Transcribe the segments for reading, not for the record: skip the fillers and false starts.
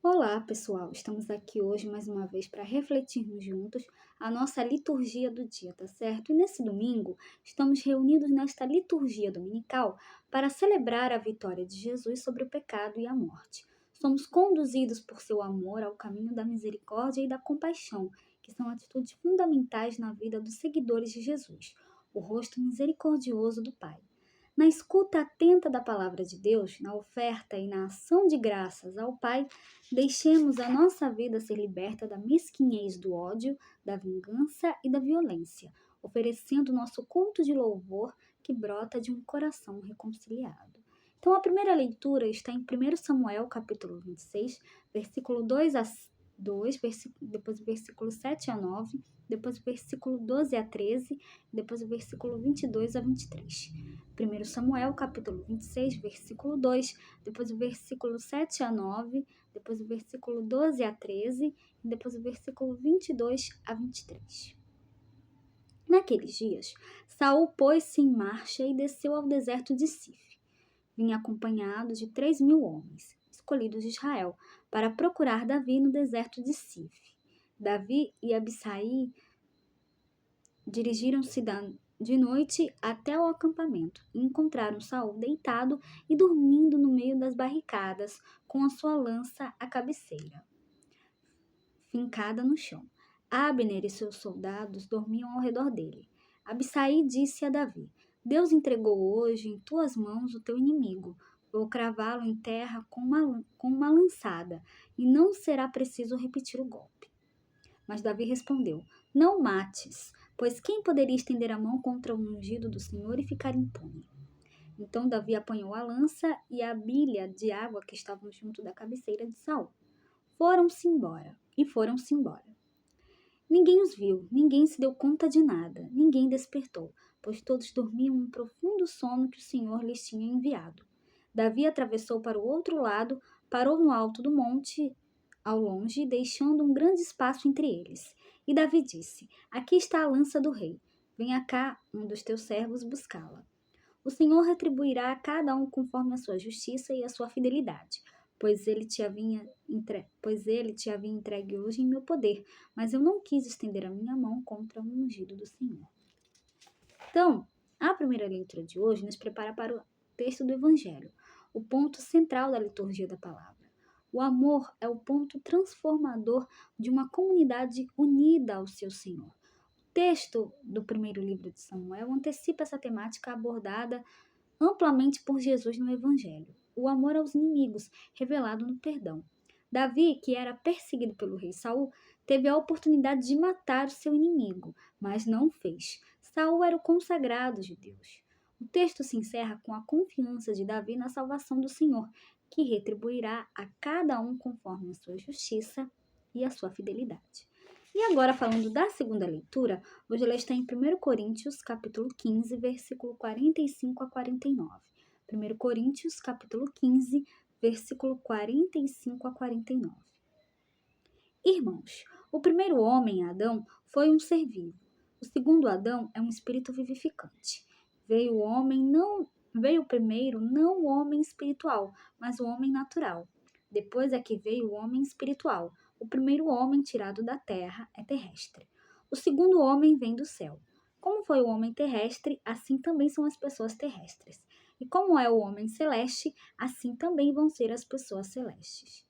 Olá, pessoal! Estamos aqui hoje mais uma vez para refletirmos juntos a nossa liturgia do dia, tá certo? E nesse domingo, estamos reunidos nesta liturgia dominical para celebrar a vitória de Jesus sobre o pecado e a morte. Somos conduzidos por seu amor ao caminho da misericórdia e da compaixão, que são atitudes fundamentais na vida dos seguidores de Jesus, o rosto misericordioso do Pai. Na escuta atenta da palavra de Deus, na oferta e na ação de graças ao Pai, deixemos a nossa vida ser liberta da mesquinhez do ódio, da vingança e da violência, oferecendo nosso culto de louvor que brota de um coração reconciliado. Então, a primeira leitura está em 1 Samuel, capítulo 26, versículo 2 a 2, depois o versículo 7 a 9, depois o versículo 12 a 13, depois o versículo 22 a 23. 1 Samuel, capítulo 26, versículo 2, depois o versículo 7 a 9, depois o versículo 12 a 13 e depois o versículo 22 a 23. Naqueles dias, Saul pôs-se em marcha e desceu ao deserto de Sif. Vinha acompanhado de 3.000 homens, escolhidos de Israel, para procurar Davi no deserto de Sif. Davi e Abissai dirigiram-se de noite até o acampamento e encontraram Saul deitado e dormindo no meio das barricadas, com a sua lança à cabeceira, fincada no chão. Abner e seus soldados dormiam ao redor dele. Abissai disse a Davi: Deus entregou hoje em tuas mãos o teu inimigo. Vou cravá-lo em terra com uma lançada, e não será preciso repetir o golpe. Mas Davi respondeu: Não mates, pois quem poderia estender a mão contra o ungido do Senhor e ficar impune? Então Davi apanhou a lança e a bilha de água que estavam junto da cabeceira de Saul. Foram-se embora. Ninguém os viu, ninguém se deu conta de nada, ninguém despertou, pois todos dormiam um profundo sono que o Senhor lhes tinha enviado. Davi atravessou para o outro lado, parou no alto do monte, ao longe, deixando um grande espaço entre eles. E Davi disse: Aqui está a lança do rei. Venha cá, um dos teus servos, buscá-la. O Senhor retribuirá a cada um conforme a sua justiça e a sua fidelidade, pois ele te havia entregue hoje em meu poder, mas eu não quis estender a minha mão contra o ungido do Senhor. Então, a primeira leitura de hoje nos prepara para o texto do Evangelho, o ponto central da liturgia da palavra. O amor é o ponto transformador de uma comunidade unida ao seu Senhor. O texto do primeiro livro de Samuel antecipa essa temática abordada amplamente por Jesus no Evangelho. O amor aos inimigos, revelado no perdão. Davi, que era perseguido pelo rei Saul, teve a oportunidade de matar o seu inimigo, mas não o fez. Saul era o consagrado de Deus. O texto se encerra com a confiança de Davi na salvação do Senhor, que retribuirá a cada um conforme a sua justiça e a sua fidelidade. E agora, falando da segunda leitura, hoje ela está em 1 Coríntios, capítulo 15, versículo 45 a 49. 1 Coríntios, capítulo 15, versículo 45 a 49. Irmãos, o primeiro homem, Adão, foi um ser vivo. O segundo Adão é um espírito vivificante. Veio primeiro não o homem espiritual, mas o homem natural. Depois é que veio o homem espiritual. O primeiro homem tirado da terra é terrestre. O segundo homem vem do céu. Como foi o homem terrestre, assim também são as pessoas terrestres. E como é o homem celeste, assim também vão ser as pessoas celestes.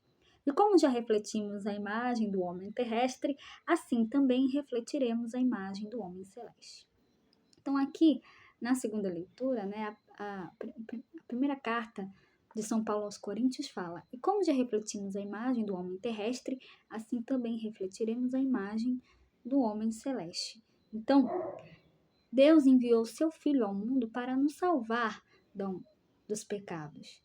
E como já refletimos a imagem do homem terrestre, assim também refletiremos a imagem do homem celeste. Então aqui, na segunda leitura, a primeira carta de São Paulo aos Coríntios fala: E como já refletimos a imagem do homem terrestre, assim também refletiremos a imagem do homem celeste. Então, Deus enviou seu Filho ao mundo para nos salvar dos pecados.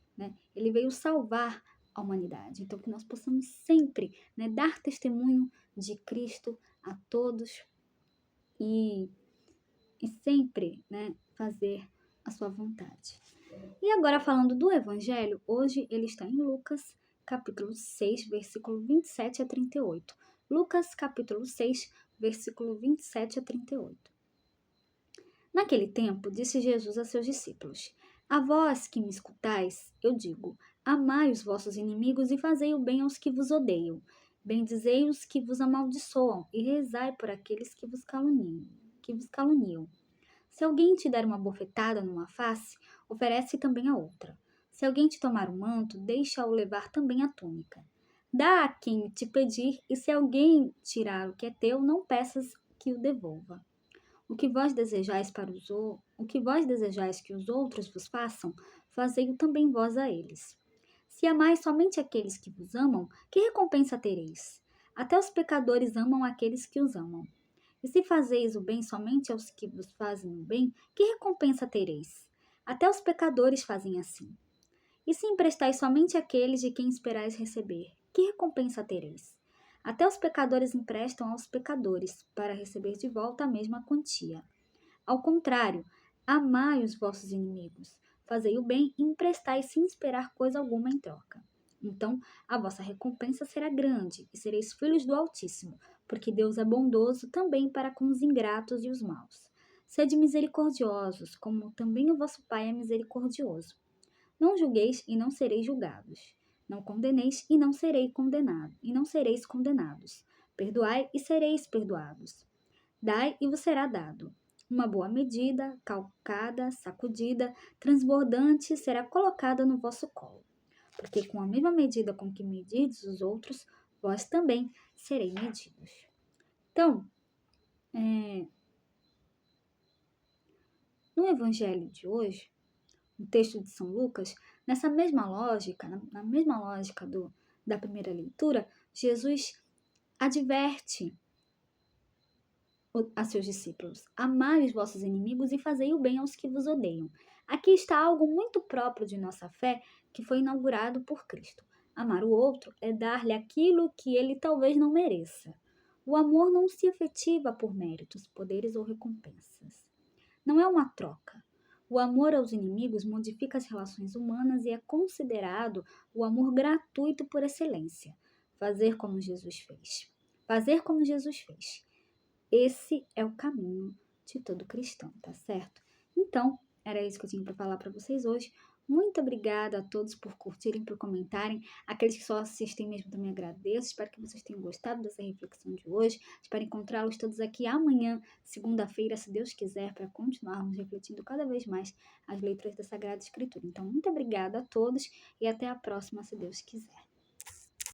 Ele veio salvar a humanidade. Então, que nós possamos sempre dar testemunho de Cristo a todos e sempre fazer a sua vontade. E agora, falando do Evangelho, hoje ele está em Lucas, capítulo 6, versículo 27 a 38. Lucas, capítulo 6, versículo 27 a 38. Naquele tempo, disse Jesus a seus discípulos: A vós que me escutais, eu digo, Amai os vossos inimigos e fazei o bem aos que vos odeiam. Bendizei os que vos amaldiçoam e rezai por aqueles que vos caluniam. Se alguém te der uma bofetada numa face, oferece também a outra. Se alguém te tomar o manto, deixa-o levar também a túnica. Dá a quem te pedir, e se alguém tirar o que é teu, não peças que o devolva. O que vós desejais que os outros vos façam, fazei-o também vós a eles. Se amais somente aqueles que vos amam, que recompensa tereis? Até os pecadores amam aqueles que os amam. E se fazeis o bem somente aos que vos fazem o bem, que recompensa tereis? Até os pecadores fazem assim. E se emprestais somente àqueles de quem esperais receber, que recompensa tereis? Até os pecadores emprestam aos pecadores, para receber de volta a mesma quantia. Ao contrário, amai os vossos inimigos, fazei o bem e emprestai sem esperar coisa alguma em troca. Então a vossa recompensa será grande, e sereis filhos do Altíssimo, porque Deus é bondoso também para com os ingratos e os maus. Sede misericordiosos, como também o vosso Pai é misericordioso. Não julgueis e não sereis julgados. Não condeneis e não sereis condenados. Perdoai e sereis perdoados. Dai e vos será dado. Uma boa medida, calcada, sacudida, transbordante será colocada no vosso colo. Porque com a mesma medida com que medides os outros, vós também sereis medidos. Então, no evangelho de hoje, no texto de São Lucas, nessa mesma lógica, na mesma lógica da primeira leitura, Jesus adverte a seus discípulos: amai os vossos inimigos e fazei o bem aos que vos odeiam. Aqui está algo muito próprio de nossa fé que foi inaugurado por Cristo. Amar o outro é dar-lhe aquilo que ele talvez não mereça. O amor não se efetiva por méritos, poderes ou recompensas. Não é uma troca. O amor aos inimigos modifica as relações humanas e é considerado o amor gratuito por excelência. Fazer como Jesus fez. Fazer como Jesus fez. Esse é o caminho de todo cristão, tá certo? Então, era isso que eu tinha para falar para vocês hoje. Muito obrigada a todos por curtirem, por comentarem. Aqueles que só assistem mesmo também agradeço. Espero que vocês tenham gostado dessa reflexão de hoje. Espero encontrá-los todos aqui amanhã, segunda-feira, se Deus quiser, para continuarmos refletindo cada vez mais as letras da Sagrada Escritura. Então, muito obrigada a todos e até a próxima, se Deus quiser.